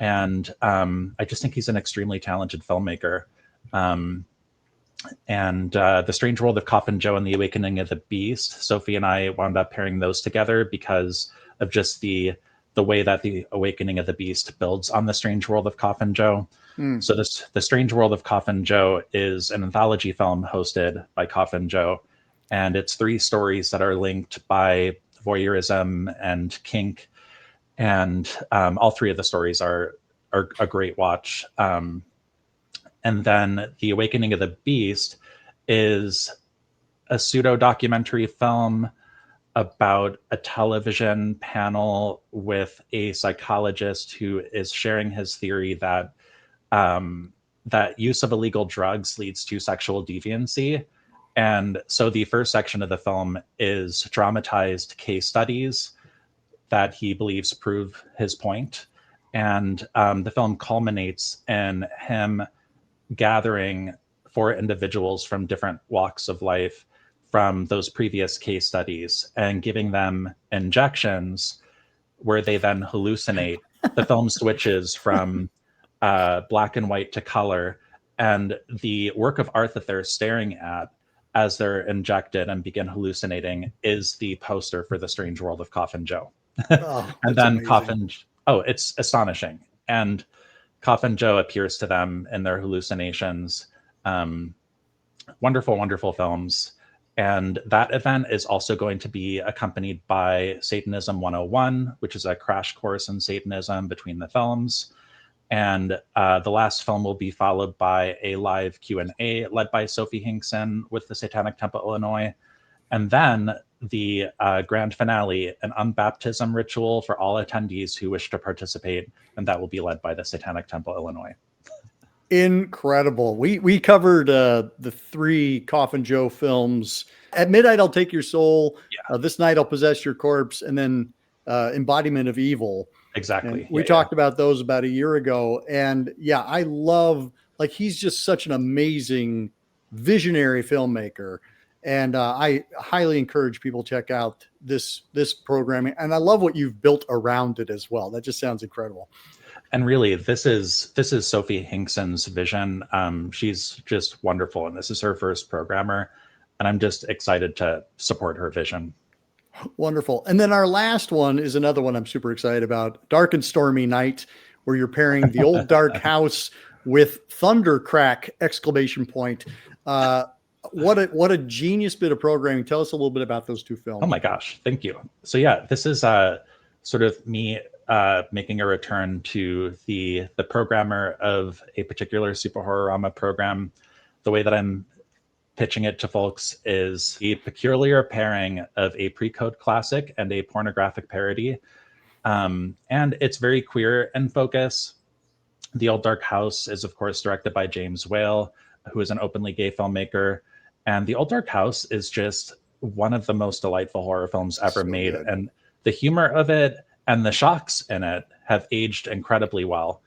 And I just think he's an extremely talented filmmaker. The Strange World of Coffin Joe and The Awakening of the Beast, Sophie and I wound up pairing those together because of just the way that The Awakening of the Beast builds on The Strange World of Coffin Joe. So The Strange World of Coffin Joe is an anthology film hosted by Coffin Joe. And it's 3 stories that are linked by voyeurism and kink. And all 3 of the stories are a great watch. And then The Awakening of the Beast is a pseudo-documentary film about a television panel with a psychologist who is sharing his theory that that use of illegal drugs leads to sexual deviancy. And so the first section of the film is dramatized case studies that he believes prove his point. And the film culminates in him gathering 4 individuals from different walks of life from those previous case studies and giving them injections where they then hallucinate. The film switches from black and white to color, and the work of art that they're staring at as they're injected and begin hallucinating is the poster for The Strange World of Coffin Joe. Oh, And then amazing. It's astonishing. And Coffin Joe appears to them in their hallucinations. Wonderful, wonderful films. And that event is also going to be accompanied by Satanism 101, which is a crash course in Satanism between the films. And the last film will be followed by a live Q&A led by Sophie Hinkson with the Satanic Temple, Illinois. And then the grand finale, an unbaptism ritual for all attendees who wish to participate. And that will be led by the Satanic Temple, Illinois. Incredible. We covered the 3 Coffin Joe films. At Midnight I'll Take Your Soul, This Night I'll Possess Your Corpse, and then Embodiment of Evil. Exactly. And we talked about those about a year ago. And I love, like, he's just such an amazing visionary filmmaker. And I highly encourage people to check out this programming. And I love what you've built around it as well. That just sounds incredible. And really, this is Sophie Hinkson's vision. She's just wonderful, and this is her first programmer. And I'm just excited to support her vision. Wonderful. And then our last one is another one I'm super excited about, Dark and Stormy Night, where you're pairing the old dark house with Thundercrack ! What a genius bit of programming. Tell us a little bit about those two films. Oh my gosh, thank you. So yeah, this is sort of me making a return to the programmer of a particular Super-Horror-Rama program. The way that I'm pitching it to folks is the peculiar pairing of a pre-code classic and a pornographic parody. And it's very queer in focus. The Old Dark House is, of course, directed by James Whale, who is an openly gay filmmaker. And The Old Dark House is just one of the most delightful horror films ever made. Good. And the humor of it and the shocks in it have aged incredibly well.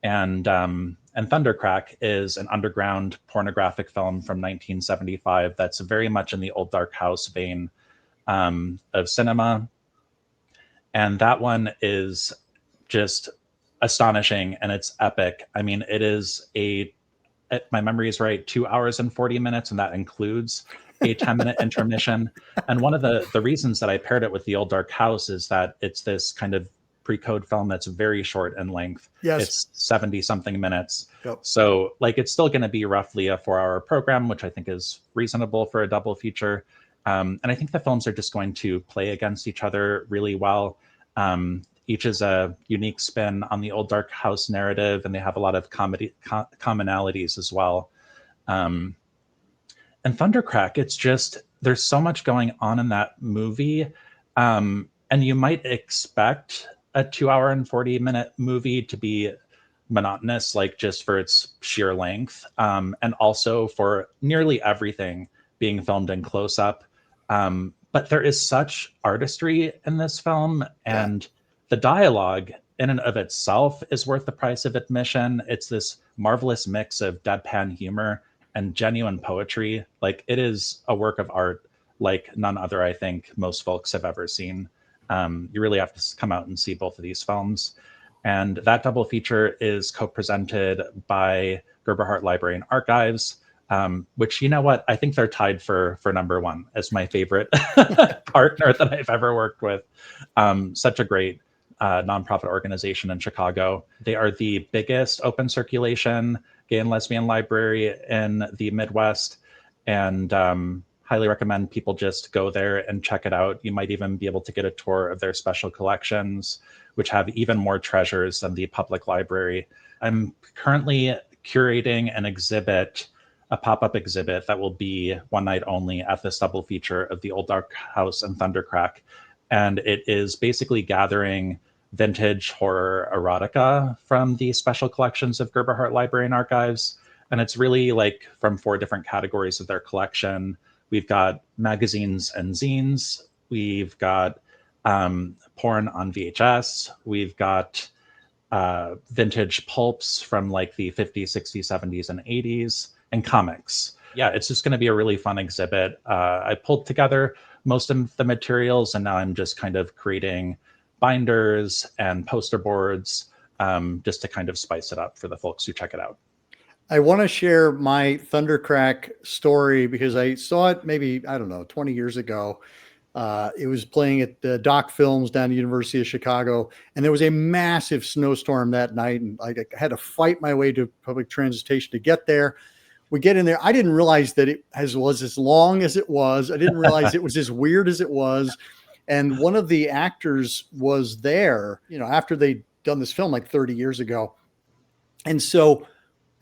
And Thundercrack is an underground pornographic film from 1975 that's very much in the Old Dark House vein of cinema. And that one is just astonishing and it's epic. I mean, it is if my memory is right, 2 hours and 40 minutes, and that includes a 10-minute intermission. And one of the reasons that I paired it with The Old Dark House is that it's this kind of pre-code film that's very short in length. Yes. It's 70 something minutes. Yep. So like it's still going to be roughly a 4-hour program, which I think is reasonable for a double feature. And I think the films are just going to play against each other really well. Each is a unique spin on the Old Dark House narrative, and they have a lot of commonalities as well. And Thundercrack, it's just, there's so much going on in that movie. And you might expect a 2 hour and 40-minute movie to be monotonous, like just for its sheer length. And also for nearly everything being filmed in close up. But there is such artistry in this film, and the dialogue in and of itself is worth the price of admission. It's this marvelous mix of deadpan humor and genuine poetry. Like, it is a work of art like none other I think most folks have ever seen. You really have to come out and see both of these films. And that double feature is co-presented by Gerberhardt Library and Archives, which, you know what, I think they're tied for number one as my favorite partner that I've ever worked with. Such a great nonprofit organization in Chicago. They are the biggest open circulation gay and lesbian library in the Midwest, and highly recommend people just go there and check it out. You might even be able to get a tour of their special collections, which have even more treasures than the public library. I'm currently curating an exhibit, a pop-up exhibit that will be one night only at this double feature of The Old Dark House and Thundercrack. And it is basically gathering vintage horror erotica from the special collections of Gerberhardt Library and Archives. And it's really like from 4 different categories of their collection. We've got magazines and zines. We've got porn on VHS. We've got vintage pulps from like the 50s, 60s, 70s, and 80s, and comics. Yeah, it's just going to be a really fun exhibit. I pulled together most of the materials, and now I'm just kind of creating binders and poster boards just to kind of spice it up for the folks who check it out. I want to share my Thundercrack story because I saw it maybe, I don't know, 20 years ago. It was playing at Doc Films down at the University of Chicago, and there was a massive snowstorm that night, and I had to fight my way to public transportation to get there. We get in there. I didn't realize that it was as long as it was. I didn't realize it was as weird as it was. And one of the actors was there, you know, after they'd done this film like 30 years ago. And so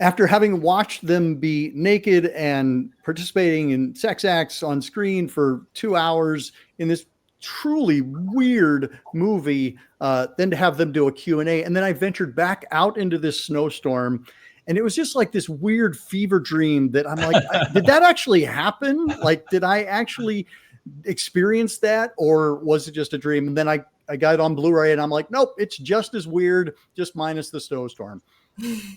after having watched them be naked and participating in sex acts on screen for 2 hours in this truly weird movie, then to have them do a Q&A. And then I ventured back out into this snowstorm, and it was just like this weird fever dream that I'm like, did that actually happen? Like, did I actually experience that, or was it just a dream? And then I got it on Blu-ray, and I'm like, nope, it's just as weird, just minus the snowstorm.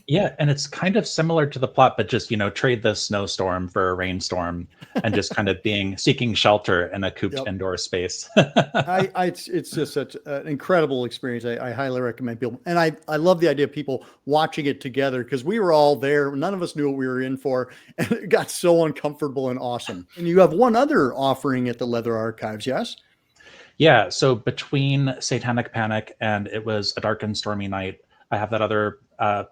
Yeah, and it's kind of similar to the plot, but just, you know, trade the snowstorm for a rainstorm and just kind of seeking shelter in a cooped indoor space. It's just such an incredible experience. I highly recommend people. And I love the idea of people watching it together, because we were all there. None of us knew what we were in for, and it got so uncomfortable and awesome. And you have one other offering at the Leather Archives, yes? Yeah, so between Satanic Panic and It Was a Dark and Stormy Night, I have that other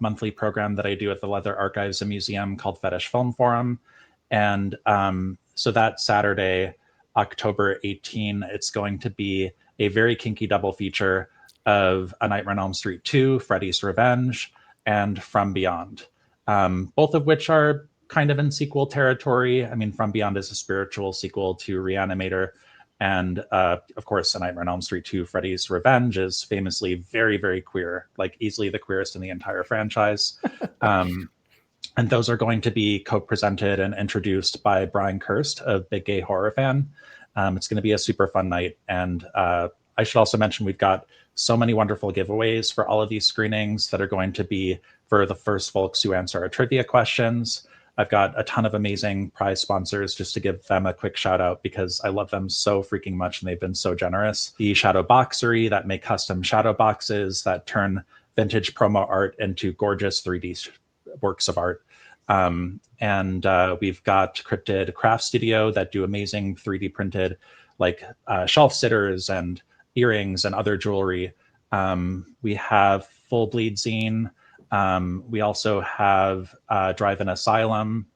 monthly program that I do at the Leather Archives and Museum called Fetish Film Forum. And so that Saturday, October 18, it's going to be a very kinky double feature of A Nightmare on Elm Street 2, Freddy's Revenge, and From Beyond, both of which are kind of in sequel territory. I mean, From Beyond is a spiritual sequel to Reanimator. And of course, A Nightmare on Elm Street 2, Freddy's Revenge is famously very, very queer, like easily the queerest in the entire franchise. And those are going to be co-presented and introduced by Brian Kirst, a big gay horror fan. It's going to be a super fun night. And I should also mention we've got so many wonderful giveaways for all of these screenings that are going to be for the first folks who answer our trivia questions. I've got a ton of amazing prize sponsors, just to give them a quick shout out because I love them so freaking much and they've been so generous. The Shadow Boxery that make custom shadow boxes that turn vintage promo art into gorgeous 3D works of art. And we've got Cryptid Craft Studio that do amazing 3D printed like shelf sitters and earrings and other jewelry. We have Full Bleed Zine. We also have Drive-In Asylum.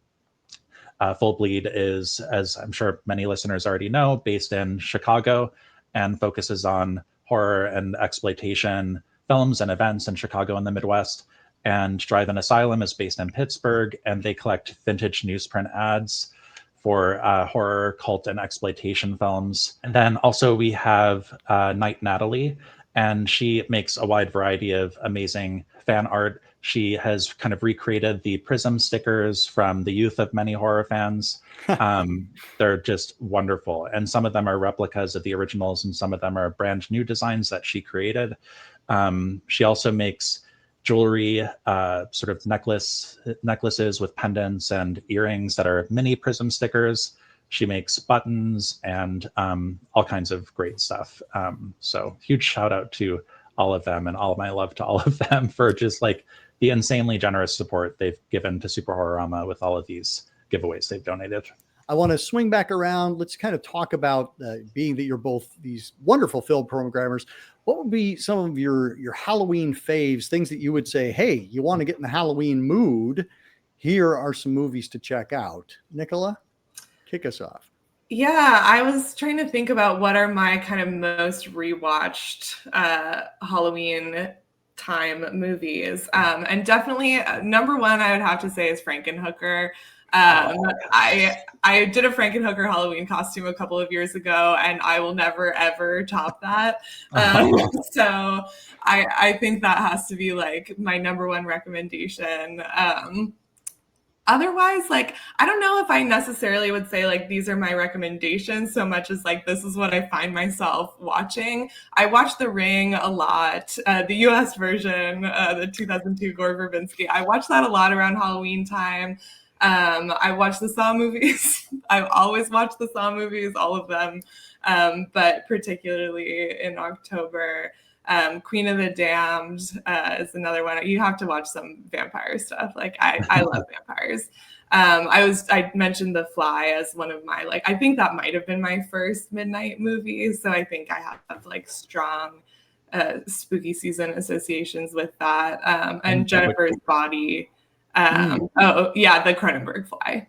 Full Bleed is, as I'm sure many listeners already know, based in Chicago and focuses on horror and exploitation films and events in Chicago and the Midwest. And Drive-In Asylum is based in Pittsburgh, and they collect vintage newsprint ads for horror, cult, and exploitation films. And then also we have Night Natalie, and she makes a wide variety of amazing fan art. She has kind of recreated the Prism stickers from the youth of many horror fans. They're just wonderful. And some of them are replicas of the originals, and some of them are brand new designs that she created. She also makes jewelry, sort of necklaces with pendants and earrings that are mini Prism stickers. She makes buttons and all kinds of great stuff. So huge shout out to all of them and all of my love to all of them for just like the insanely generous support they've given to Super-Horror-Rama with all of these giveaways they've donated. I want to swing back around. Let's kind of talk about being that you're both these wonderful film programmers. What would be some of your Halloween faves, things that you would say, hey, you want to get in the Halloween mood? Here are some movies to check out. Nicola, kick us off. Yeah, I was trying to think about what are my kind of most rewatched Halloween time movies. And definitely number one, I would have to say is Frankenhooker. I did a Frankenhooker Halloween costume a couple of years ago, and I will never, ever top that. So I think that has to be like my number one recommendation. Otherwise, like, I don't know if I necessarily would say like these are my recommendations so much as like this is what I find myself watching. I watch The Ring a lot, the US version, the 2002 Gore Verbinski. I watch that a lot around Halloween time. I watch the Saw movies. I've always watched the Saw movies, all of them, but particularly in October. Queen of the Damned is another one. You have to watch some vampire stuff. Like I love vampires. I mentioned The Fly as one of my, like, I think that might have been my first midnight movie. So I think I have like strong spooky season associations with that. And Jennifer's Body. Oh yeah, the Cronenberg Fly.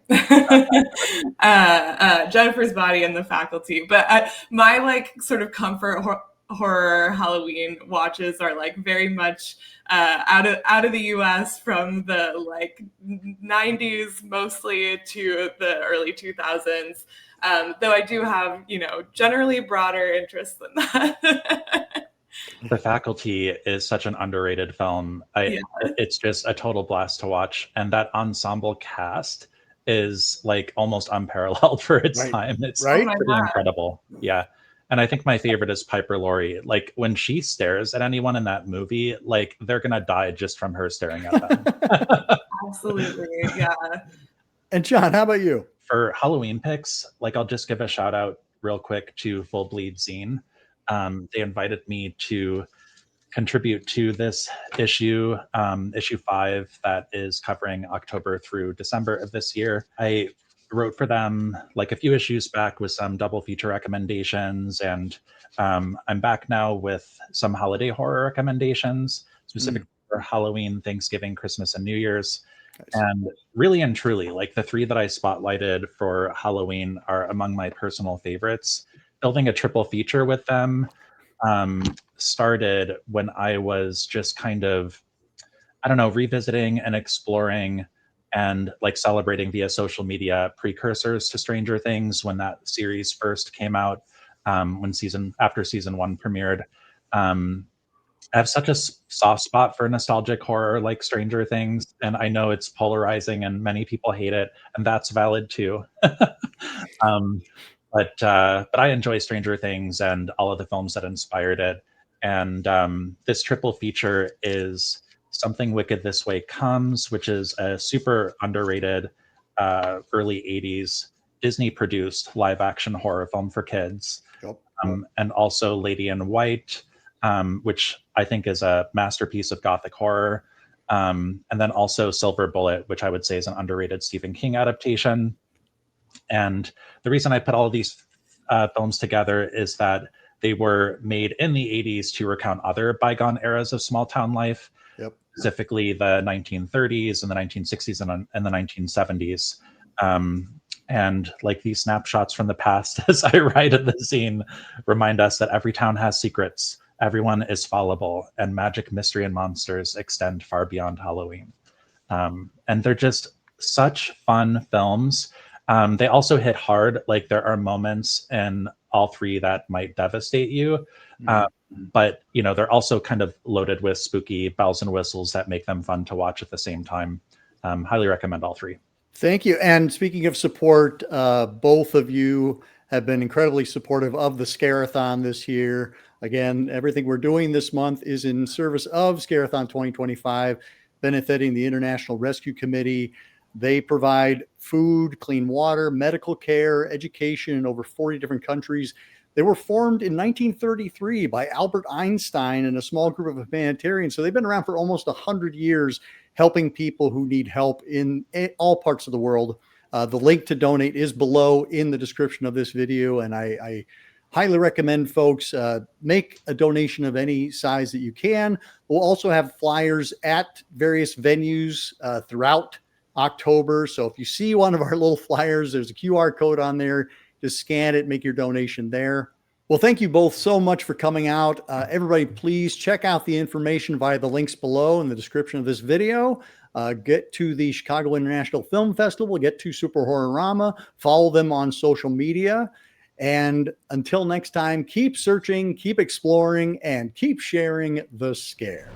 Jennifer's Body and The Faculty. But my like sort of comfort horror Halloween watches are like very much out of the US from the like 90s mostly to the early 2000s. Though I do have, generally broader interests than that. The Faculty is such an underrated film. It's just a total blast to watch. And that ensemble cast is like almost unparalleled for its time. It's pretty incredible. Yeah. And I think my favorite is Piper Laurie. Like when she stares at anyone in that movie, like they're going to die just from her staring at them. Absolutely. Yeah. And John, how about you? For Halloween picks, like I'll just give a shout out real quick to Full Bleed Zine. They invited me to contribute to this issue, issue 5, that is covering October through December of this year. I wrote for them like a few issues back with some double feature recommendations, and I'm back now with some holiday horror recommendations, specifically for Halloween, Thanksgiving, Christmas, and New Year's. Nice. And really and truly, like the 3 that I spotlighted for Halloween are among my personal favorites. Building a triple feature with them started when I was just kind of, I don't know, revisiting and exploring and like celebrating via social media precursors to Stranger Things when that series first came out, after season 1 premiered. I have such a soft spot for nostalgic horror like Stranger Things, and I know it's polarizing and many people hate it, and that's valid too. um, but I enjoy Stranger Things and all of the films that inspired it. And this triple feature is Something Wicked This Way Comes, which is a super underrated early 80s Disney produced live action horror film for kids. Yep. And also Lady in White, which I think is a masterpiece of Gothic horror. And then also Silver Bullet, which I would say is an underrated Stephen King adaptation. And the reason I put all of these films together is that they were made in the 80s to recount other bygone eras of small town life, specifically the 1930s and the 1960s and the 1970s. And like these snapshots from the past, as I write at the scene, remind us that every town has secrets, everyone is fallible, and magic, mystery, and monsters extend far beyond Halloween. And they're just such fun films. They also hit hard. Like there are moments in all 3 that might devastate you. But, you know, they're also kind of loaded with spooky bells and whistles that make them fun to watch at the same time. Highly recommend all 3. Thank you. And speaking of support, both of you have been incredibly supportive of the SCARE-A-THON this year. Again, everything we're doing this month is in service of SCARE-A-THON 2025, benefiting the International Rescue Committee. They provide food, clean water, medical care, education in over 40 different countries. They were formed in 1933 by Albert Einstein and a small group of humanitarians. So they've been around for almost 100 years, helping people who need help in all parts of the world. The link to donate is below in the description of this video. And I highly recommend folks make a donation of any size that you can. We'll also have flyers at various venues throughout October. So if you see one of our little flyers, there's a QR code on there. Just scan it, make your donation there. Well, thank you both so much for coming out. Everybody, please check out the information via the links below in the description of this video. Get to the Chicago International Film Festival, get to Super-Horror-Rama, follow them on social media. And until next time, keep searching, keep exploring, and keep sharing the scare.